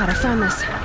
God, I found this.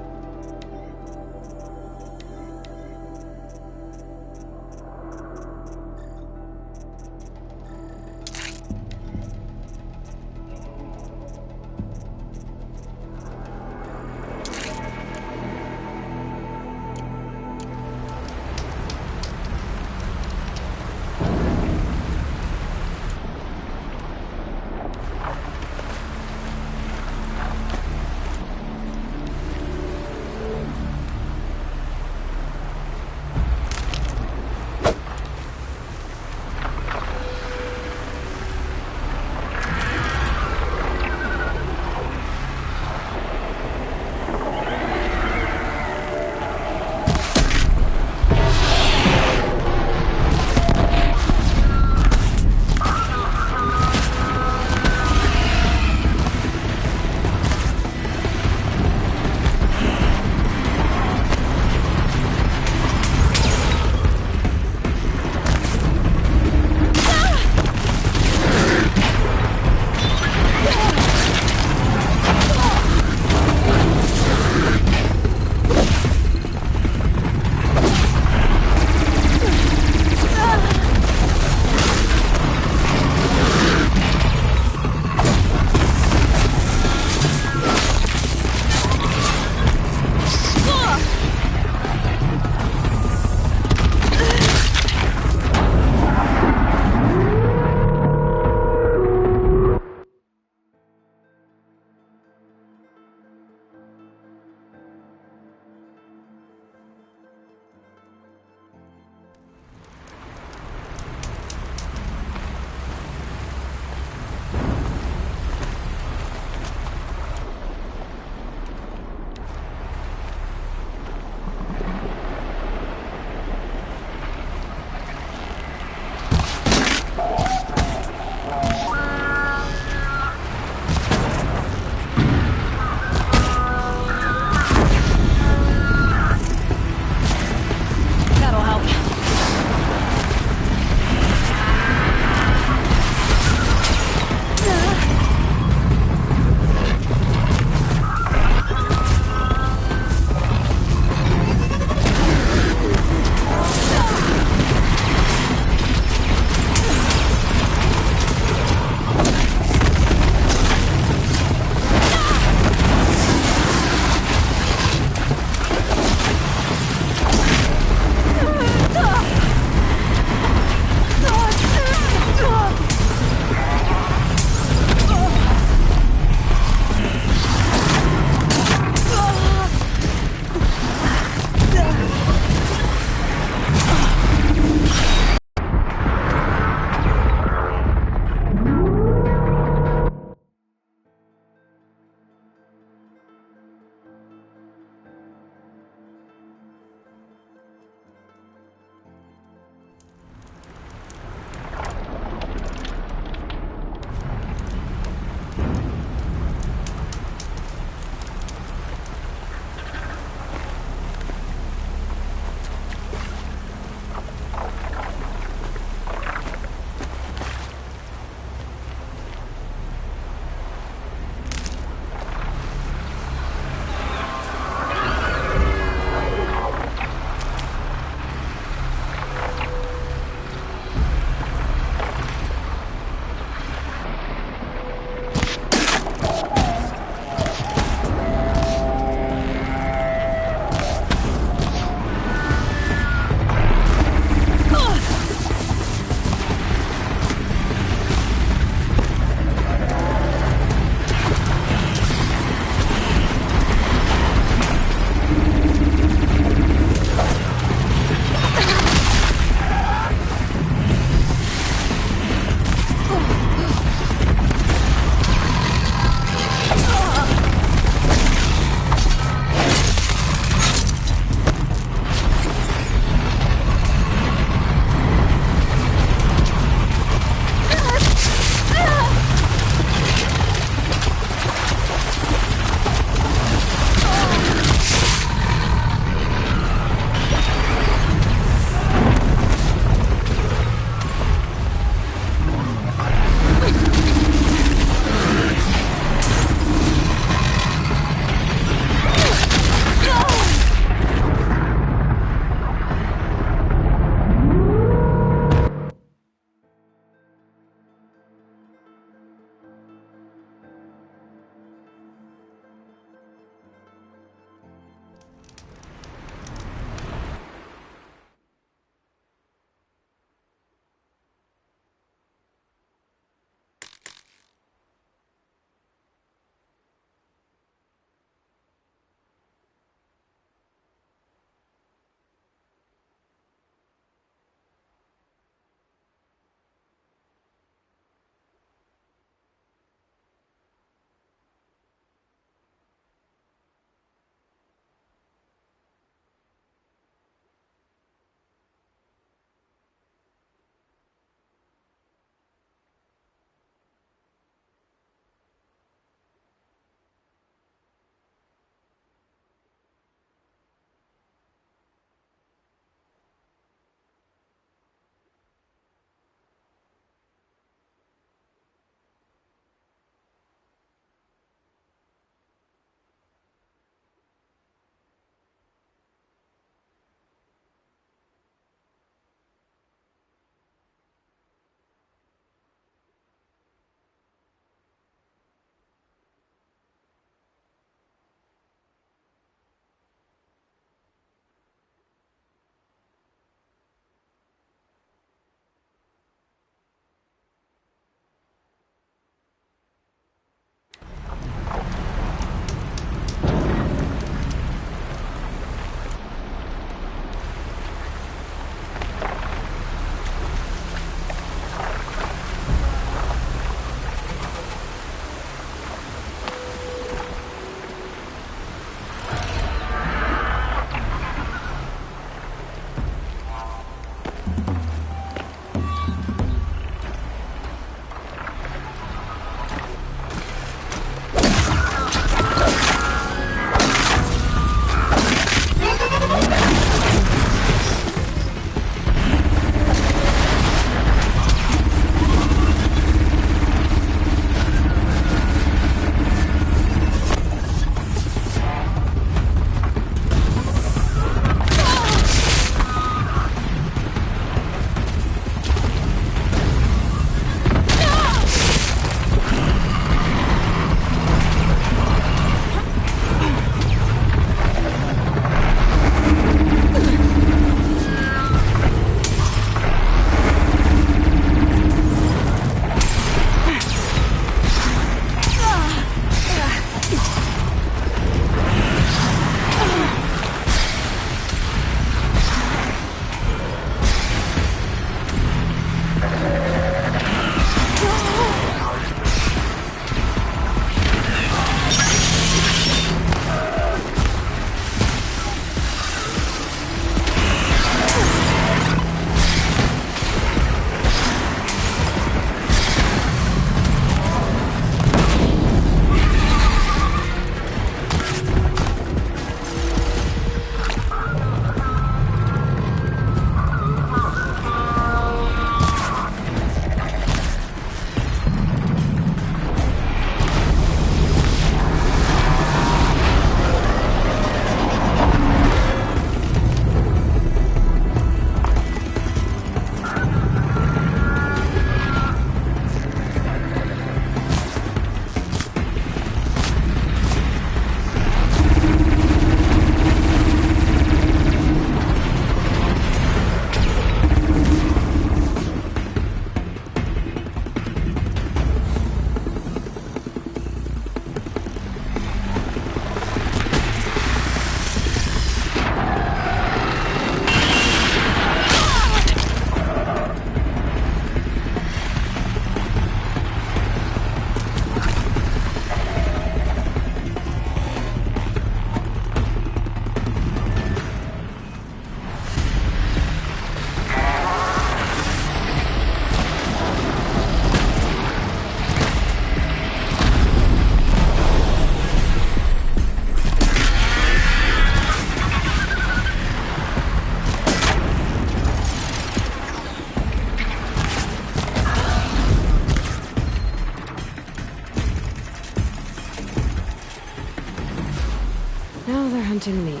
hunting me.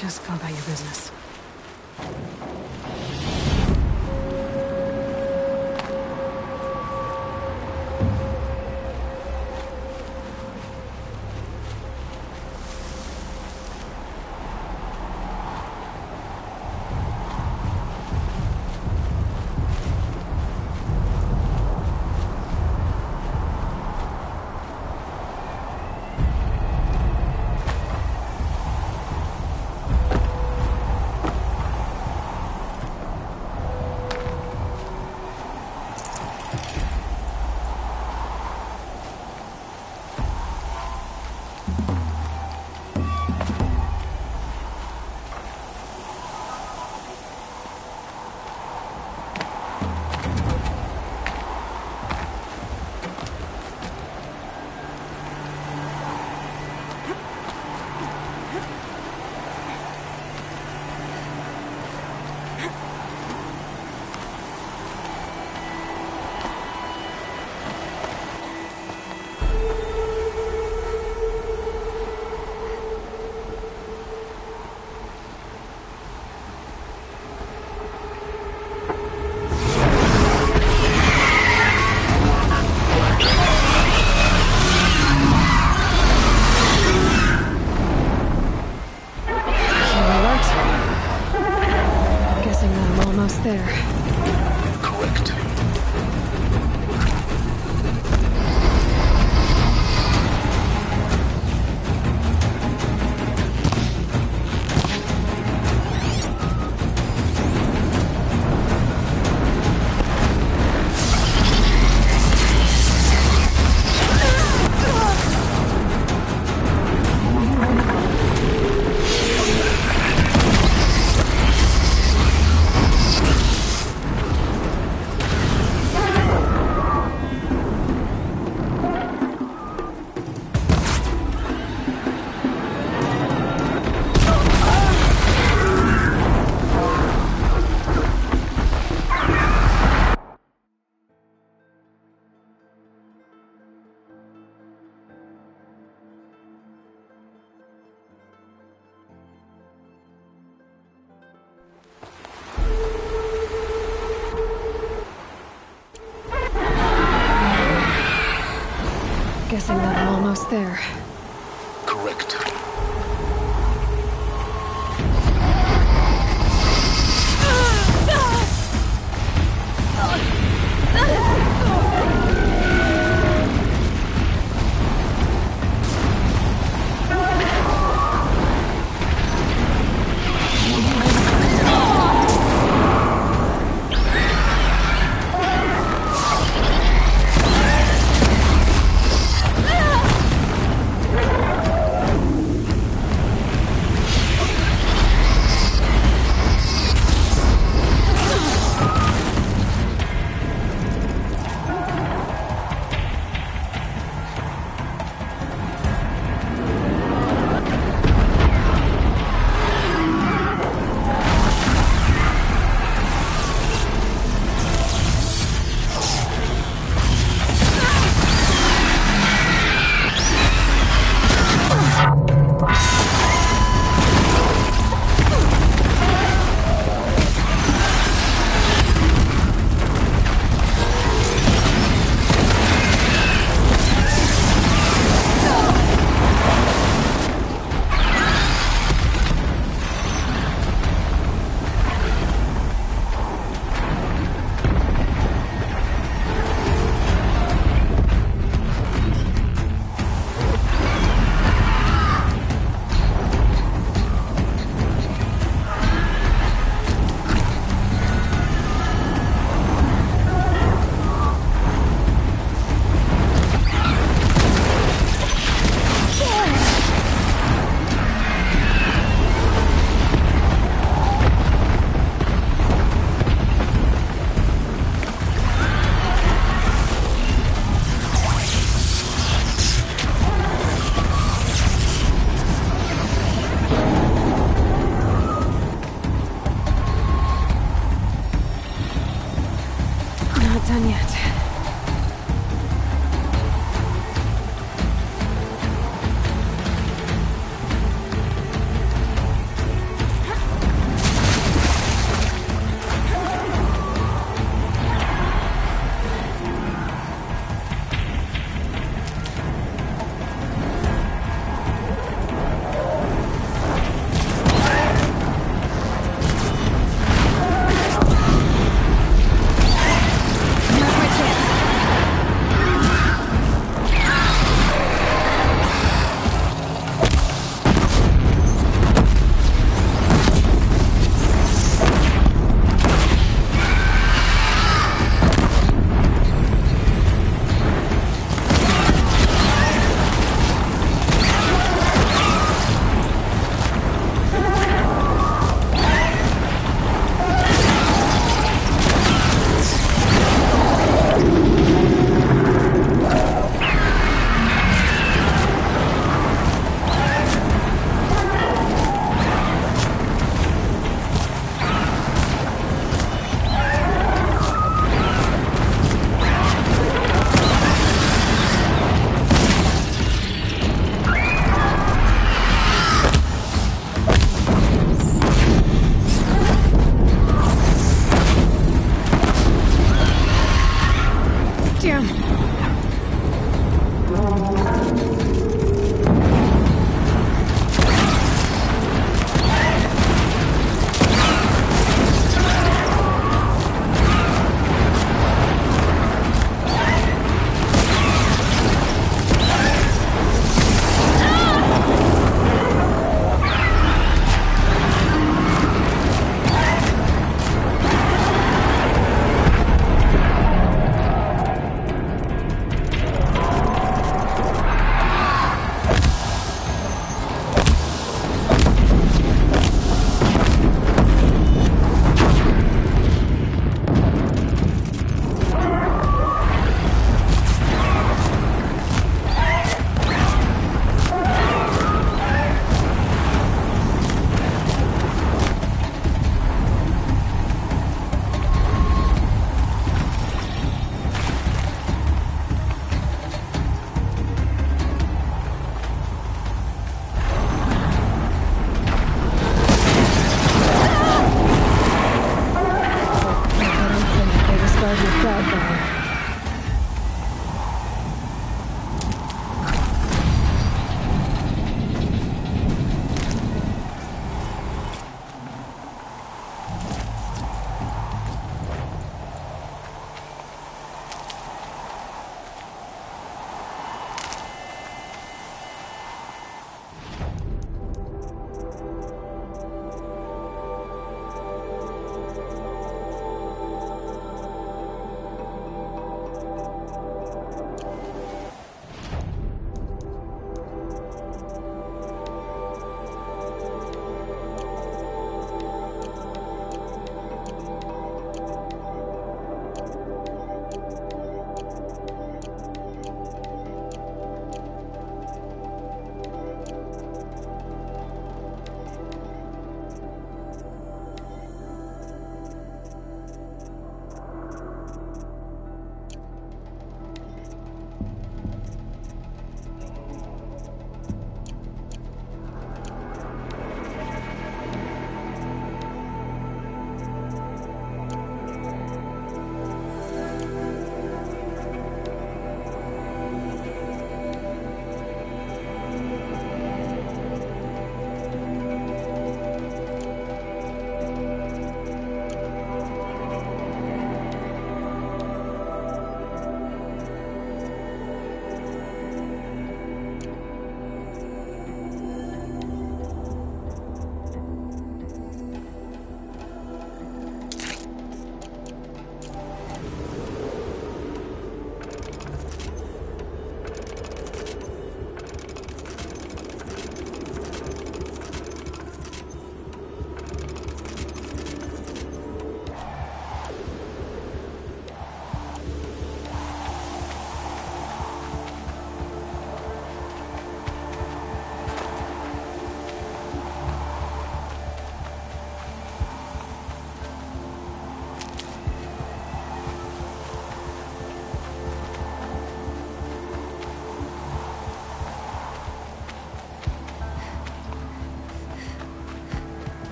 Just go about your business. There. Correct. Guessing that I'm almost there. Correct.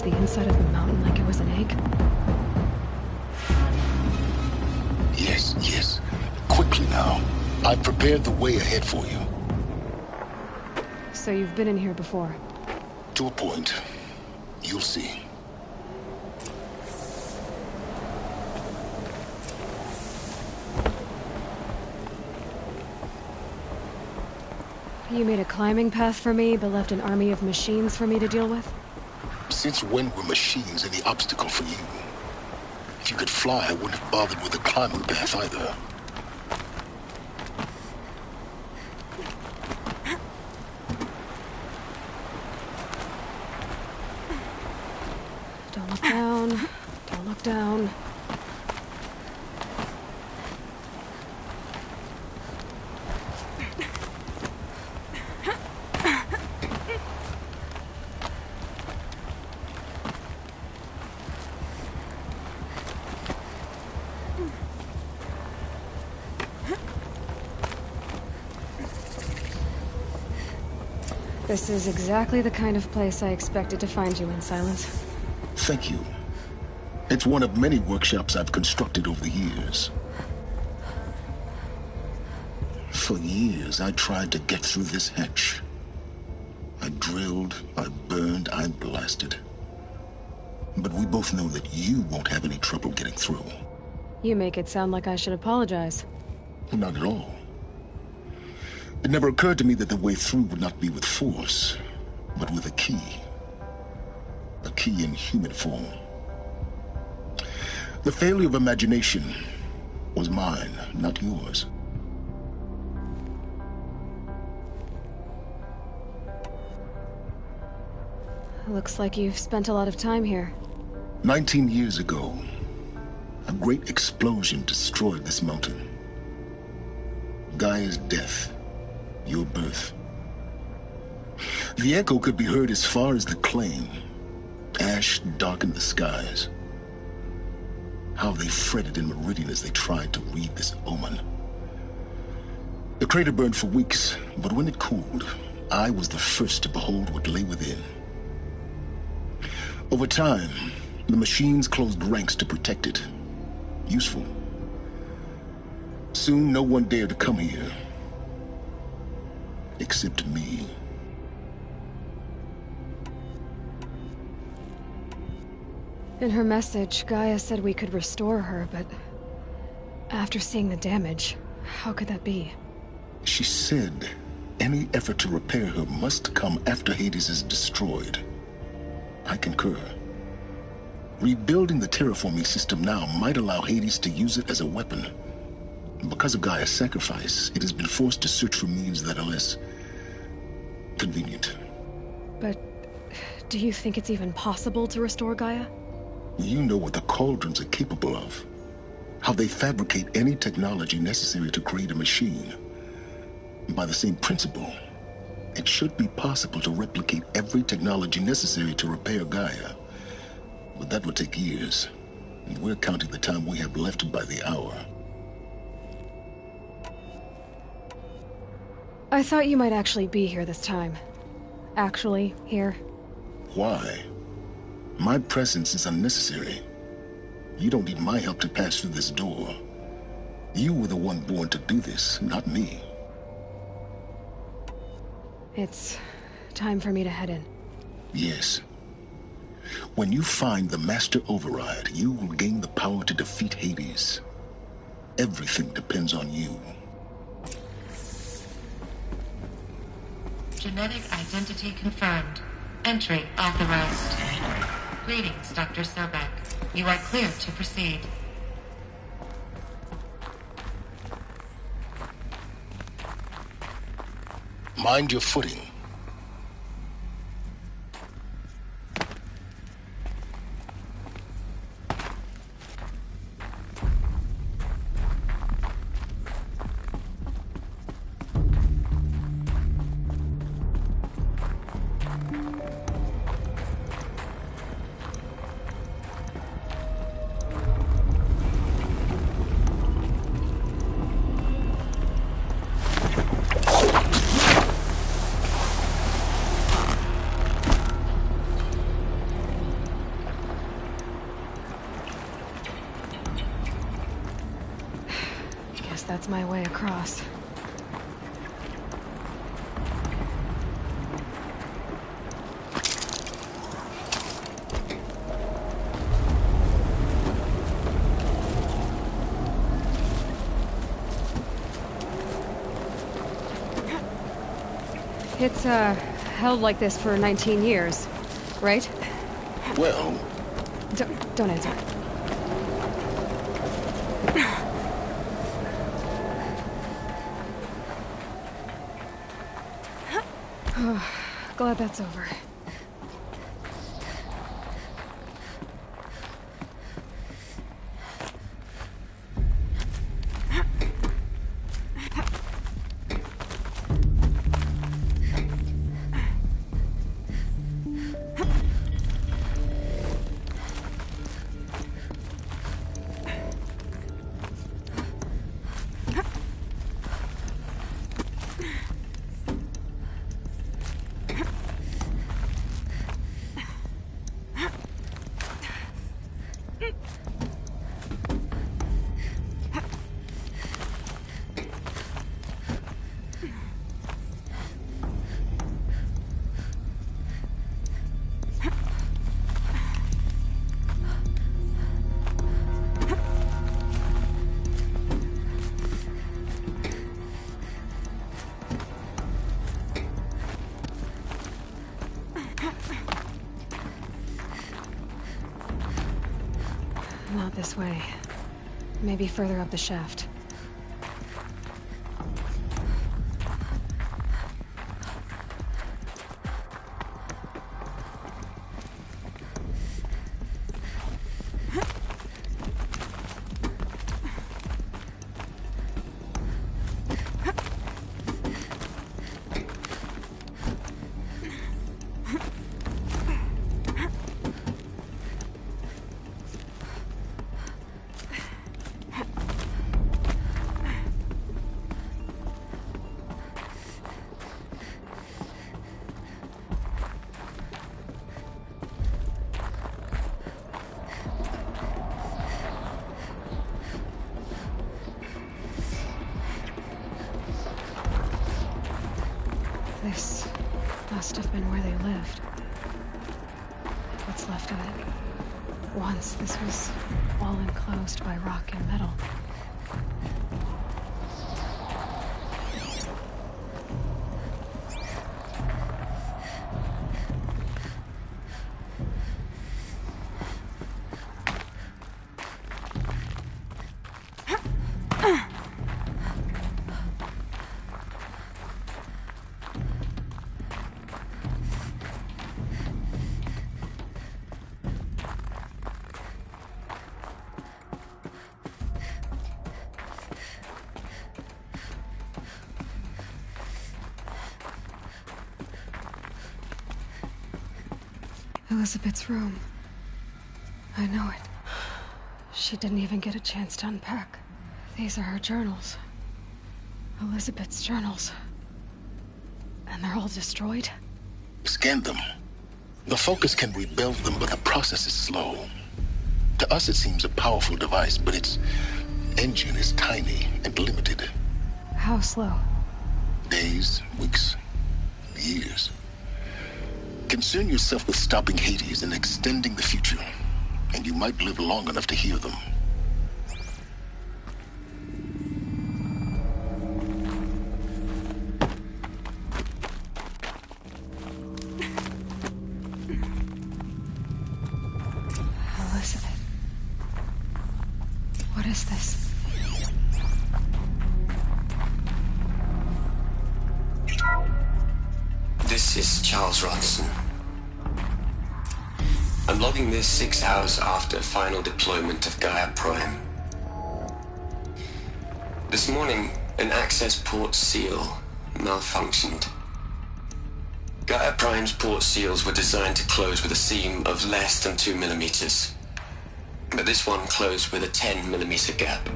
sandwich the inside of the mountain like it was an egg? Yes, yes. Quickly now. I've prepared the way ahead for you. So you've been in here before? To a point. You'll see. You made a climbing path for me, but left an army of machines for me to deal with? Since when were machines any obstacle for you? If you could fly, I wouldn't have bothered with a climbing path either. Don't look down. Don't look down. This is exactly the kind of place I expected to find you in, Silence. Thank you. It's one of many workshops I've constructed over the years. For years, I tried to get through this hatch. I drilled, I burned, I blasted. But we both know that you won't have any trouble getting through. You make it sound like I should apologize. Not at all. It never occurred to me that the way through would not be with force, but with a key. A key in human form. The failure of imagination was mine, not yours. Looks like you've spent a lot of time here. 19 years ago, a great explosion destroyed this mountain. Gaia's death. Your birth. The echo could be heard as far as the claim. Ash darkened the skies. How they fretted in Meridian as they tried to read this omen. The crater burned for weeks, but when it cooled, I was the first to behold what lay within. Over time, the machines closed ranks to protect it. Useful. Soon, no one dared to come here. Except me. In her message, Gaia said we could restore her, but after seeing the damage, how could that be? She said any effort to repair her must come after Hades is destroyed. I concur. Rebuilding the terraforming system now might allow Hades to use it as a weapon. Because of Gaia's sacrifice, it has been forced to search for means that are less convenient. But do you think it's even possible to restore Gaia? You know what the Cauldrons are capable of. How they fabricate any technology necessary to create a machine. By the same principle, it should be possible to replicate every technology necessary to repair Gaia. But that would take years, and we're counting the time we have left by the hour. I thought you might actually be here this time. Actually, here. Why? My presence is unnecessary. You don't need my help to pass through this door. You were the one born to do this, not me. It's time for me to head in. Yes. When you find the Master Override, you will gain the power to defeat Hades. Everything depends on you. Genetic identity confirmed. Entry authorized. Greetings, Dr. Sobek. You are cleared to proceed. Mind your footing. that's my way across. It's, held like this for 19 years, right? Well... Don't answer. Glad that's over. Not this way. Maybe further up the shaft. This must have been where they lived. What's left of it. Once this was all enclosed by rock and metal. Elizabeth's room. I know it. She didn't even get a chance to unpack. These are her journals. Elizabeth's journals. And they're all destroyed? Scan them. The Focus can rebuild them, but the process is slow. To us it seems a powerful device, but its engine is tiny and limited. How slow? Days, weeks, years. Concern yourself with stopping Hades and extending the future, and you might live long enough to hear them. Elizabeth. What is this? This is Charles Ronson. I'm logging this 6 hours after final deployment of Gaia Prime. This morning, an access port seal malfunctioned. Gaia Prime's port seals were designed to close with a seam of less than 2 millimeters. But this one closed with a 10 millimeter gap.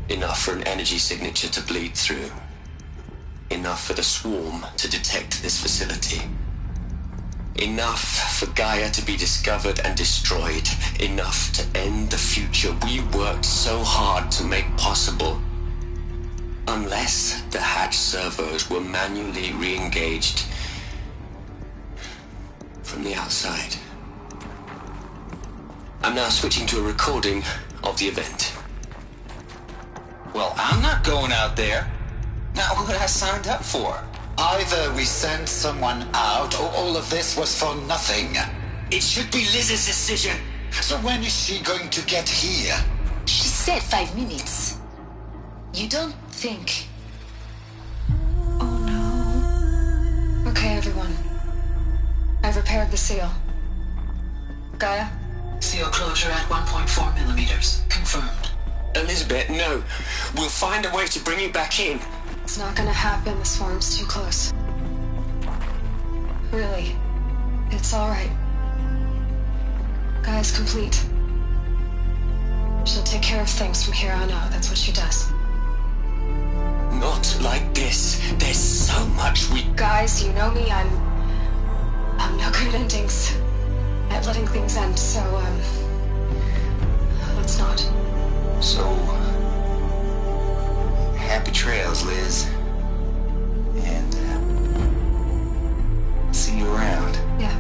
Enough for an energy signature to bleed through. Enough for the swarm to detect this facility. Enough for Gaia to be discovered and destroyed. Enough to end the future we worked so hard to make possible. Unless the hatch servos were manually re-engaged from the outside. I'm now switching to a recording of the event. Well, I'm not going out there. Not what I signed up for. Either we send someone out, or all of this was for nothing. It should be Liz's decision. So when is she going to get here? She said 5 minutes. You don't think... Oh no. Okay, everyone. I've repaired the seal. Gaia? Seal closure at 1.4 millimeters. Confirmed. Elizabeth, no. We'll find a way to bring you back in. It's not gonna happen. The swarm's too close. Really. It's alright. Gaia's complete. She'll take care of things from here on out. That's what she does. Not like this. There's so much we... Guys, you know me. I'm no good at endings. At letting things end, so, let's not. So... happy trails, Liz. And, see you around. Yeah.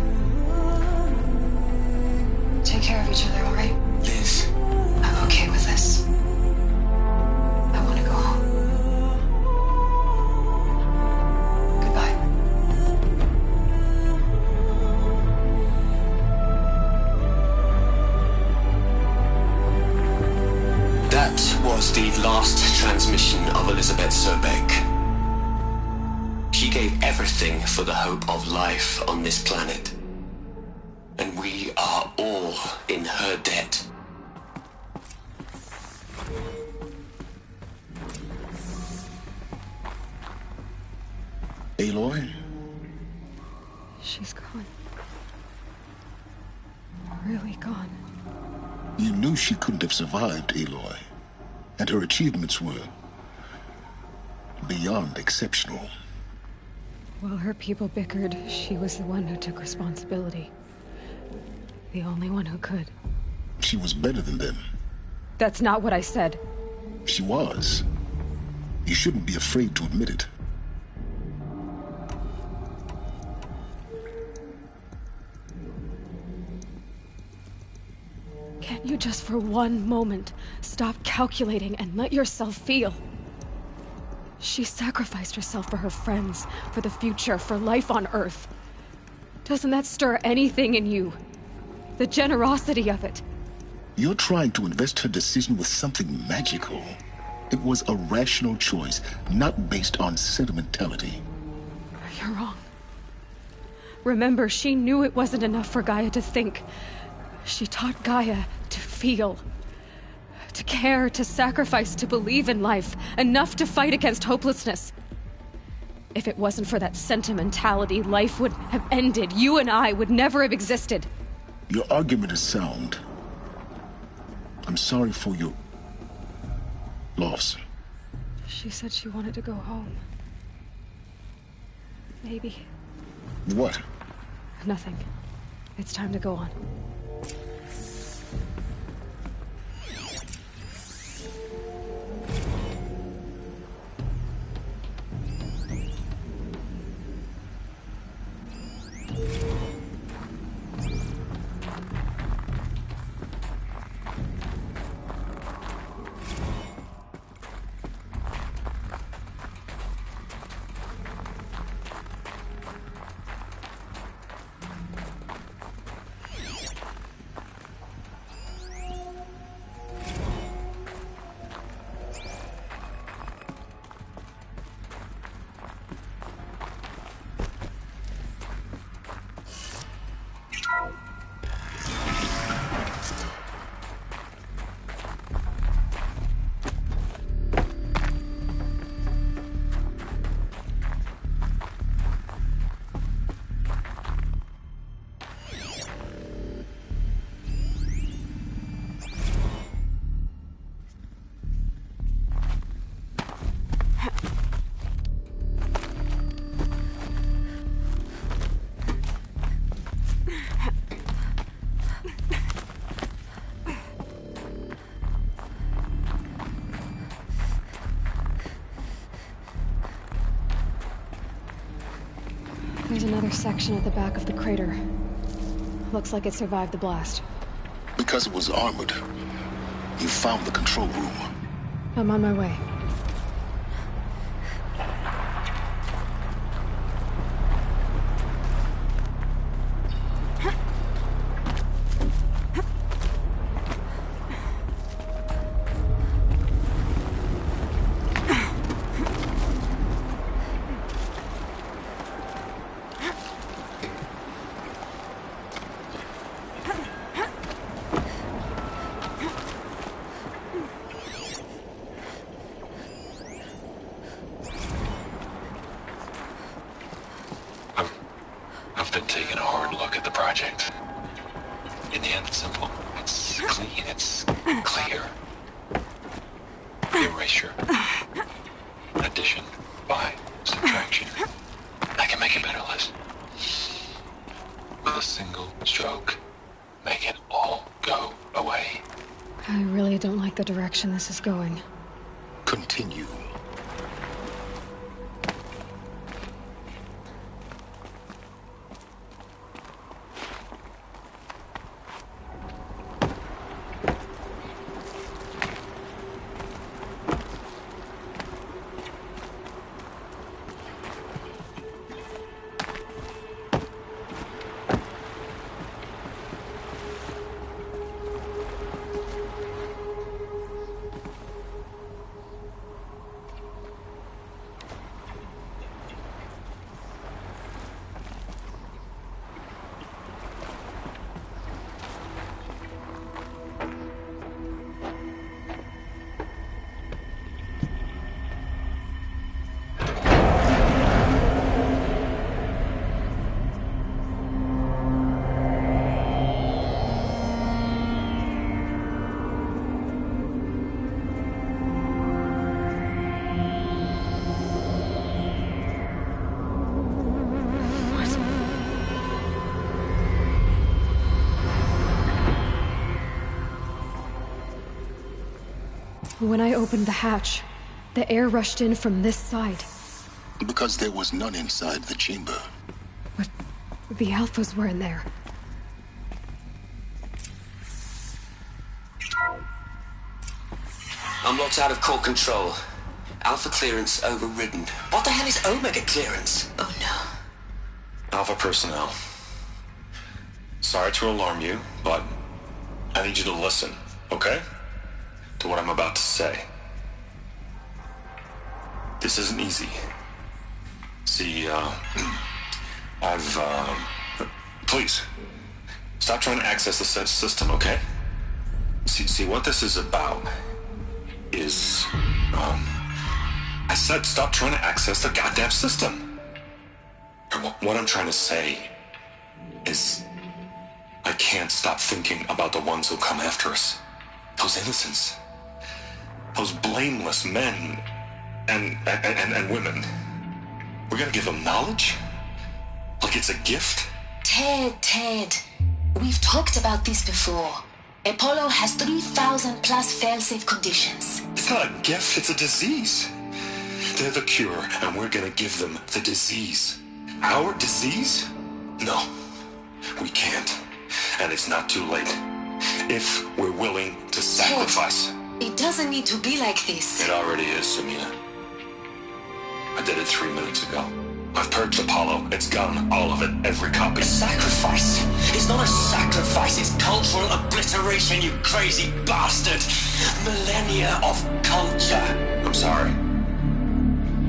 Take care of each other, alright? Liz. I'm okay with this. I want to go home. Goodbye. That was the last transmission of Elizabeth Sobeck. She gave everything for the hope of life on this planet. And we are all in her debt. Aloy? She's gone. Really gone. You knew she couldn't have survived, Aloy. And her achievements were beyond exceptional. While her people bickered, she was the one who took responsibility. The only one who could. She was better than them. That's not what I said. She was. You shouldn't be afraid to admit it. Can't you just for one moment stop calculating and let yourself feel? She sacrificed herself for her friends, for the future, for life on Earth. Doesn't that stir anything in you? The generosity of it. You're trying to invest her decision with something magical. It was a rational choice, not based on sentimentality. You're wrong. Remember, she knew it wasn't enough for Gaia to think. She taught Gaia to feel. To care, to sacrifice, to believe in life. Enough to fight against hopelessness. If it wasn't for that sentimentality, life would have ended. You and I would never have existed. Your argument is sound. I'm sorry for your loss. She said she wanted to go home. Maybe. What? Nothing. It's time to go on. There's another section at the back of the crater. Looks like it survived the blast. Because it was armored. You found the control room. I'm on my way. I've been taking a hard look at the project. In the end, it's simple. It's clean. It's clear. Erasure. Addition. By. Subtraction. I can make it better, Liz. With a single stroke. Make it all go away. I really don't like the direction this is going. Continue. When I opened the hatch, the air rushed in from this side. Because there was none inside the chamber. But the Alphas were in there. I'm locked out of core control. Alpha clearance overridden. What the hell is Omega clearance? Oh no. Alpha personnel. Sorry to alarm you, but I need you to listen, okay? To what I'm about to say. This isn't easy. See, please, stop trying to access the system, okay? See, what this is about is, I said stop trying to access the goddamn system. What I'm trying to say is, I can't stop thinking about the ones who come after us. Those innocents. Those blameless men and women. We're gonna give them knowledge? Like it's a gift? Ted. We've talked about this before. Apollo has 3,000 plus fail-safe conditions. It's not a gift, it's a disease. They're the cure, and we're gonna give them the disease. Our disease? No, we can't. And it's not too late. If we're willing to sacrifice. Ted, it doesn't need to be like this. It already is, Samina. I did it 3 minutes ago. I've purged Apollo. It's gone. All of it. Every copy. A sacrifice? It's not a sacrifice. It's cultural obliteration, you crazy bastard. Millennia of culture. I'm sorry.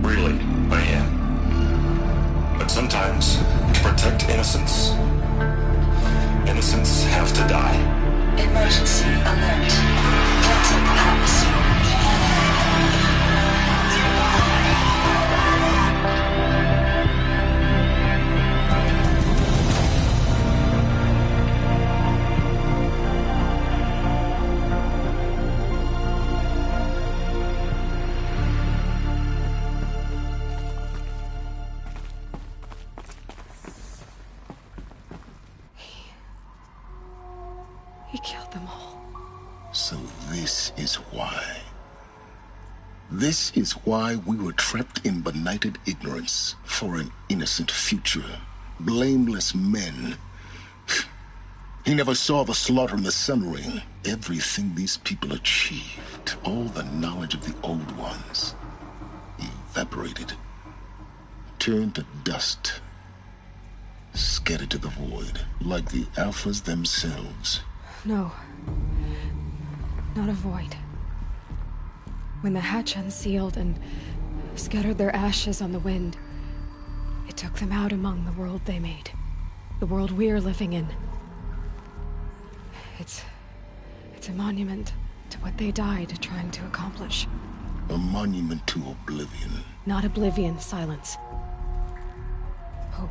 Really, I am. But sometimes, to protect innocence, innocents have to die. Emergency alert. Toxic atmosphere. He killed them all. So this is why. This is why we were trapped in benighted ignorance for an innocent future. Blameless men. He never saw the slaughter in the Sun Ring. Everything these people achieved, all the knowledge of the Old Ones, evaporated, turned to dust, scattered to the void, like the Alphas themselves. No. Not a void. When the hatch unsealed and scattered their ashes on the wind, it took them out among the world they made. The world we're living in. It's a monument to what they died trying to accomplish. A monument to oblivion. Not oblivion, Silence. Hope.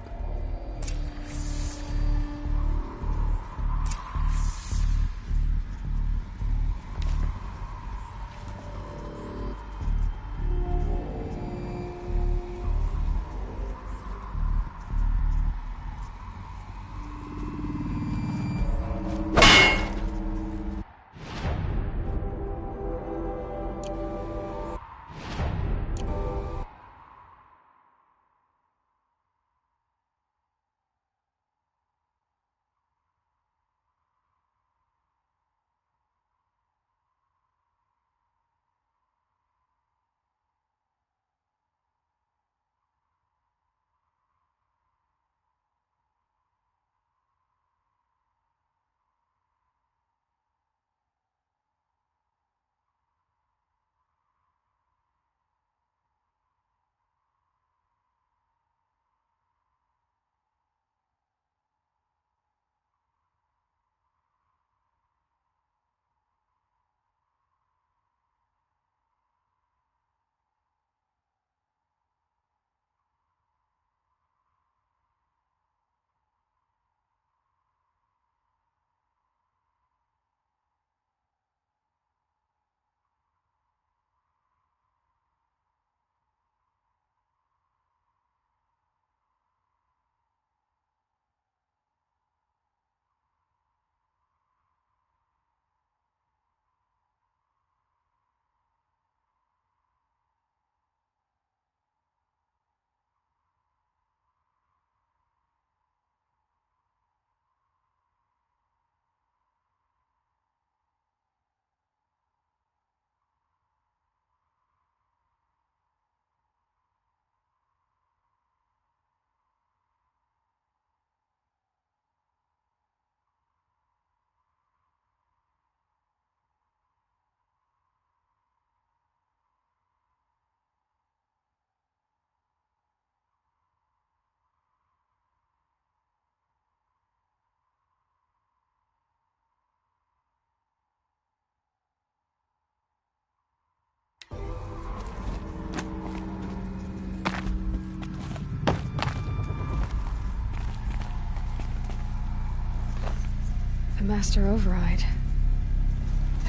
The Master Override.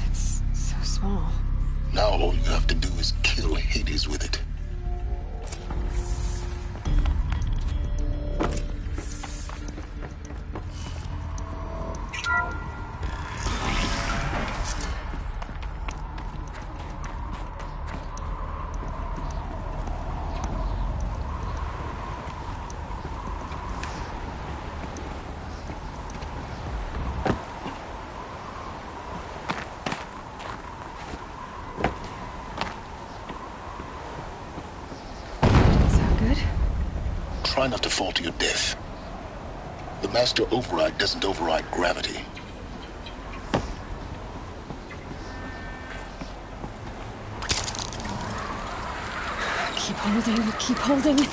It's so small. Now all you have to do is kill Hades with it. Try not to fall to your death. The Master Override doesn't override gravity. Keep holding, keep holding.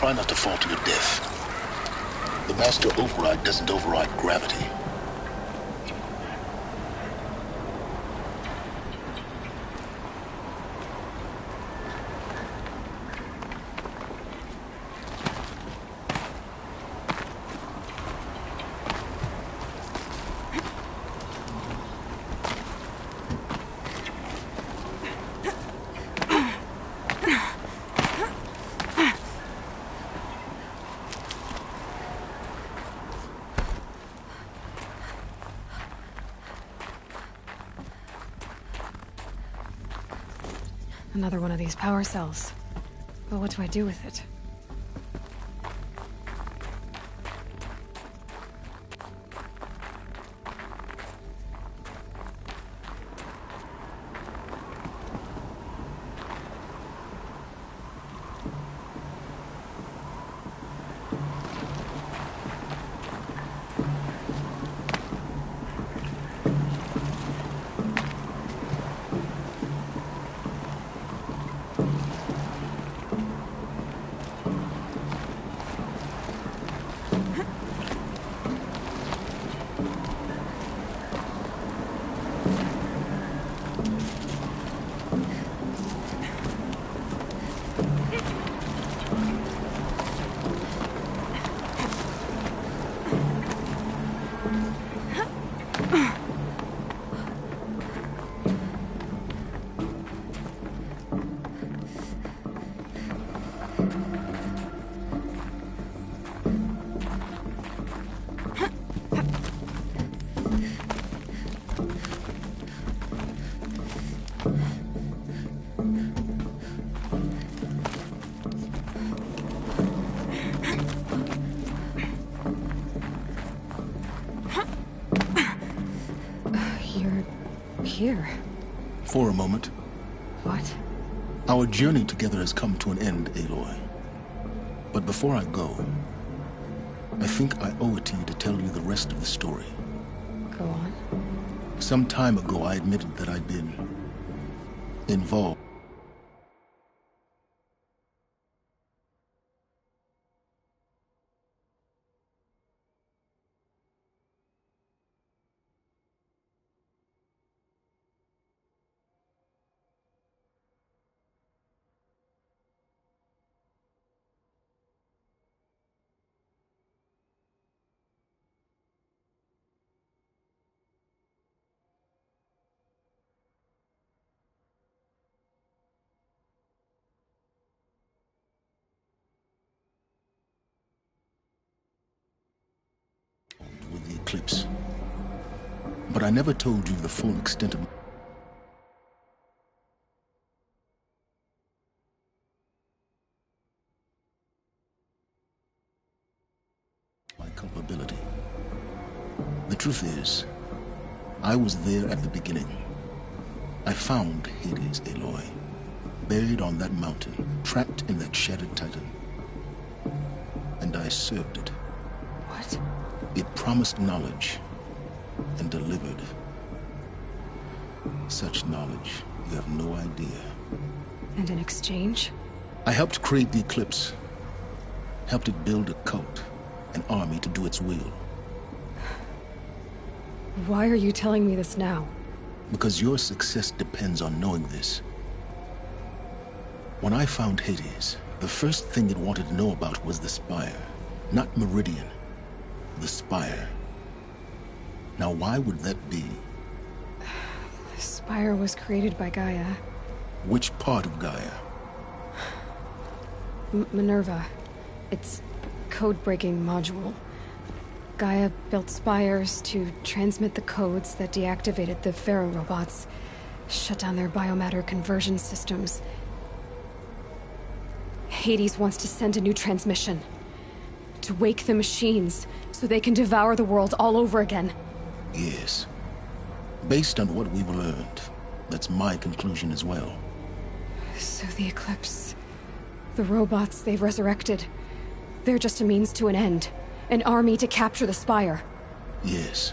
try not to fall to your death. The master override doesn't override gravity. Another one of these power cells. But what do I do with it? Here. For a moment. What? Our journey together has come to an end, Aloy. But before I go, I think I owe it to you to tell you the rest of the story. Go on. Some time ago, I admitted that I'd been involved. With the eclipse. But I never told you the full extent of my culpability. The truth is, I was there at the beginning. I found Hades, Aloy, buried on that mountain, trapped in that shattered titan. And I served it. What? It promised knowledge and delivered. Such knowledge, you have no idea. And in exchange? I helped create the Eclipse. Helped it build a cult, an army to do its will. Why are you telling me this now? Because your success depends on knowing this. When I found Hades, the first thing it wanted to know about was the Spire. Not Meridian. The Spire. Now why would that be? The Spire was created by Gaia. Which part of Gaia? Minerva. It's code-breaking module. Gaia built spires to transmit the codes that deactivated the Pharaoh robots, shut down their biomatter conversion systems. Hades wants to send a new transmission. To wake the machines, so they can devour the world all over again. Yes. Based on what we've learned, that's my conclusion as well. So the Eclipse... the robots they've resurrected... they're just a means to an end. An army to capture the Spire. Yes.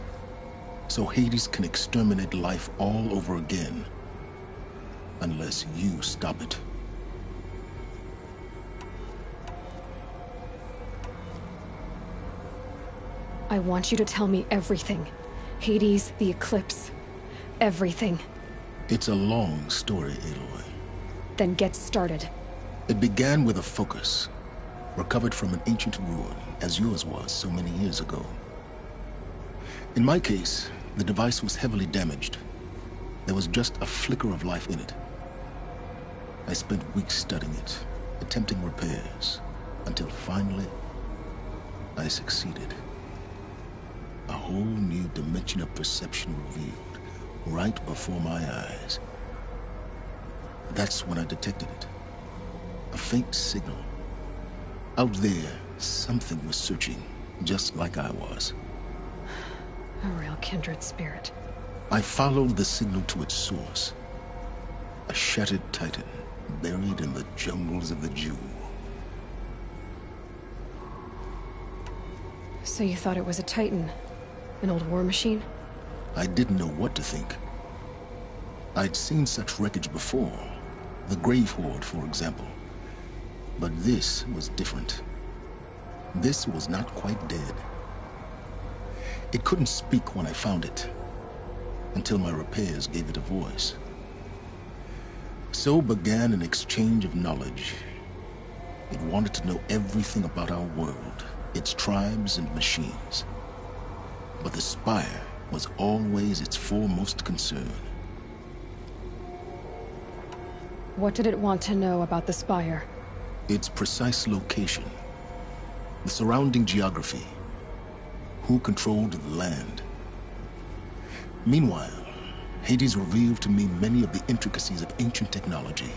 So Hades can exterminate life all over again. Unless you stop it. I want you to tell me everything. Hades, the Eclipse. Everything. It's a long story, Aloy. Then get started. It began with a focus, recovered from an ancient ruin, as yours was so many years ago. In my case, the device was heavily damaged. There was just a flicker of life in it. I spent weeks studying it, attempting repairs, until finally, I succeeded. A whole new dimension of perception revealed, right before my eyes. That's when I detected it. A faint signal. Out there, something was searching, just like I was. A real kindred spirit. I followed the signal to its source. A shattered titan, buried in the jungles of the Jew. So you thought it was a titan? An old war machine? I didn't know what to think. I'd seen such wreckage before. The Grave Horde, for example. But this was different. This was not quite dead. It couldn't speak when I found it, until my repairs gave it a voice. So began an exchange of knowledge. It wanted to know everything about our world, its tribes and machines. But the Spire was always its foremost concern. What did it want to know about the Spire? Its precise location, the surrounding geography, who controlled the land. Meanwhile, Hades revealed to me many of the intricacies of ancient technology.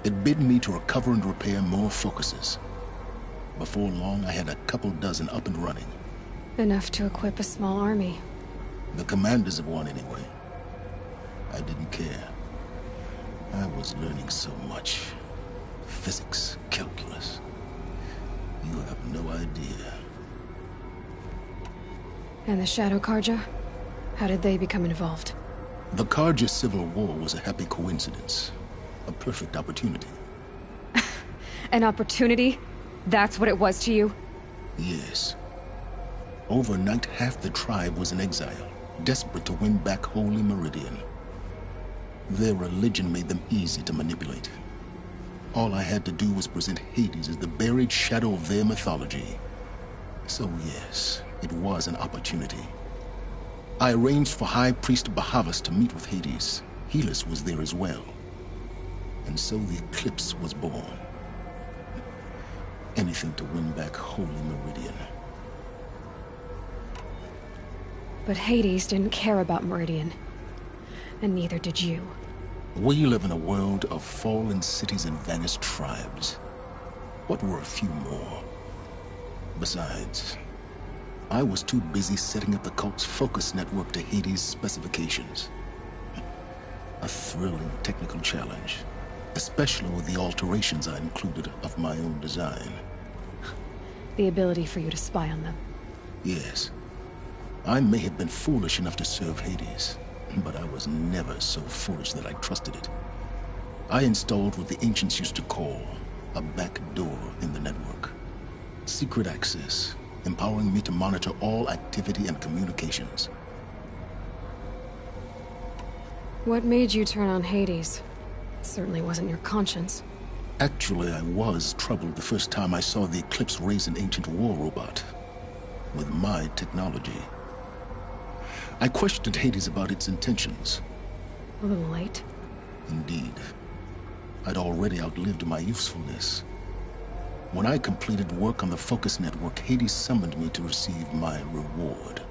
It bid me to recover and repair more focuses. Before long, I had a couple dozen up and running. Enough to equip a small army. The commanders of one, anyway. I didn't care. I was learning so much. Physics, calculus. You have no idea. And the Shadow Carja? How did they become involved? The Carja Civil War was a happy coincidence. A perfect opportunity. An opportunity? That's what it was to you? Yes. Overnight, half the tribe was in exile, desperate to win back Holy Meridian. Their religion made them easy to manipulate. All I had to do was present Hades as the buried shadow of their mythology. So yes, it was an opportunity. I arranged for High Priest Bahavas to meet with Hades. Helis was there as well. And so the Eclipse was born. Anything to win back Holy Meridian. But Hades didn't care about Meridian. And neither did you. We live in a world of fallen cities and vanished tribes. What were a few more? Besides, I was too busy setting up the cult's focus network to Hades' specifications. A thrilling technical challenge, especially with the alterations I included of my own design. The ability for you to spy on them. Yes. I may have been foolish enough to serve Hades, but I was never so foolish that I trusted it. I installed what the ancients used to call a back door in the network. Secret access, empowering me to monitor all activity and communications. What made you turn on Hades? It certainly wasn't your conscience. Actually, I was troubled the first time I saw the Eclipse raise an ancient war robot. With my technology. I questioned Hades about its intentions. A little late. Indeed. I'd already outlived my usefulness. When I completed work on the Focus Network, Hades summoned me to receive my reward.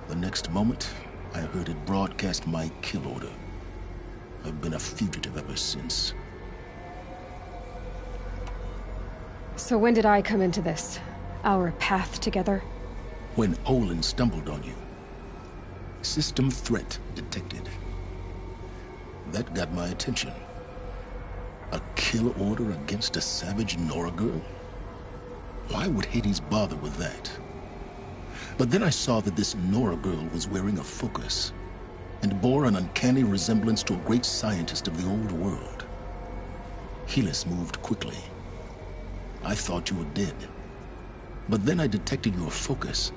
The next moment, I heard it broadcast my kill order. I've been a fugitive ever since. So when did I come into this? Our path together? When Olin stumbled on you. System threat detected. That got my attention. A kill order against a savage Nora girl? Why would Hades bother with that? But then I saw that this Nora girl was wearing a focus, and bore an uncanny resemblance to a great scientist of the old world. Helis moved quickly. I thought you were dead. But then I detected your focus,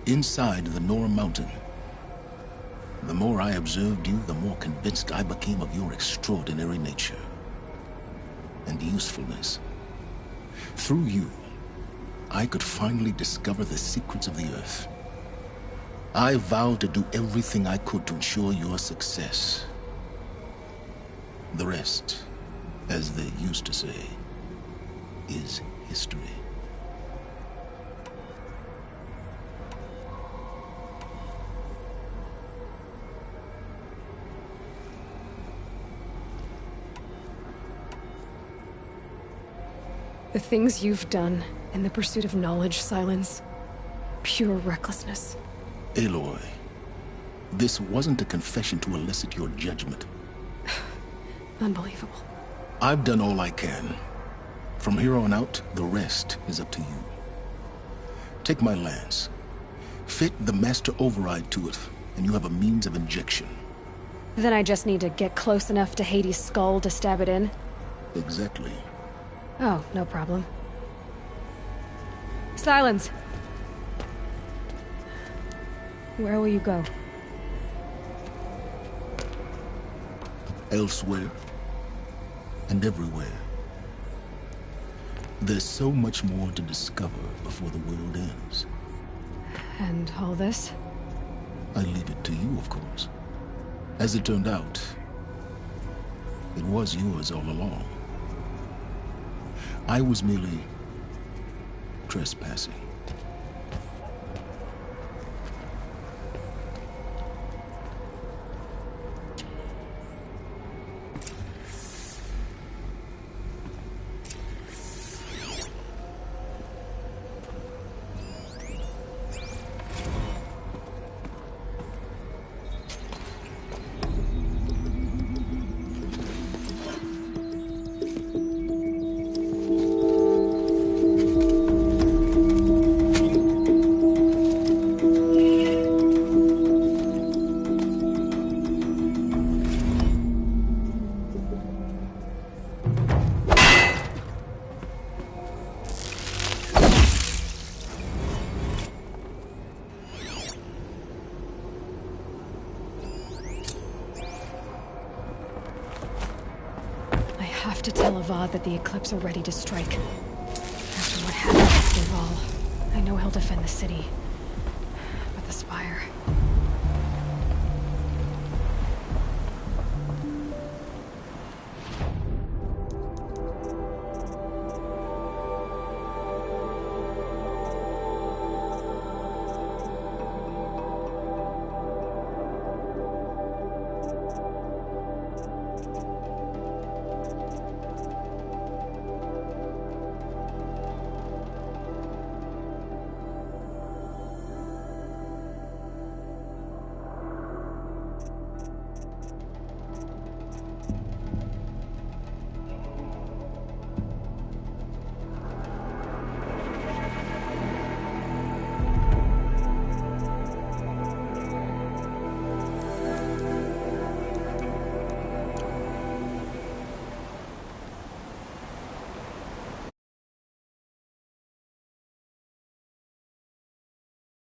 inside the Nora Mountain. The more I observed you, the more convinced I became of your extraordinary nature and usefulness. Through you, I could finally discover the secrets of the Earth. I vowed to do everything I could to ensure your success. The rest, as they used to say, is history. The things you've done in the pursuit of knowledge, Silence, pure recklessness. Aloy, this wasn't a confession to elicit your judgment. Unbelievable. I've done all I can. From here on out, the rest is up to you. Take my lance. Fit the Master Override to it, and you have a means of injection. Then I just need to get close enough to Hades' skull to stab it in? Exactly. Oh, no problem. Silence! Where will you go? Elsewhere. And everywhere. There's so much more to discover before the world ends. And all this? I leave it to you, of course. As it turned out, it was yours all along. I was merely trespassing. To tell Avad that the Eclipse are ready to strike. After what happened at Dervahl, I know he'll defend the city.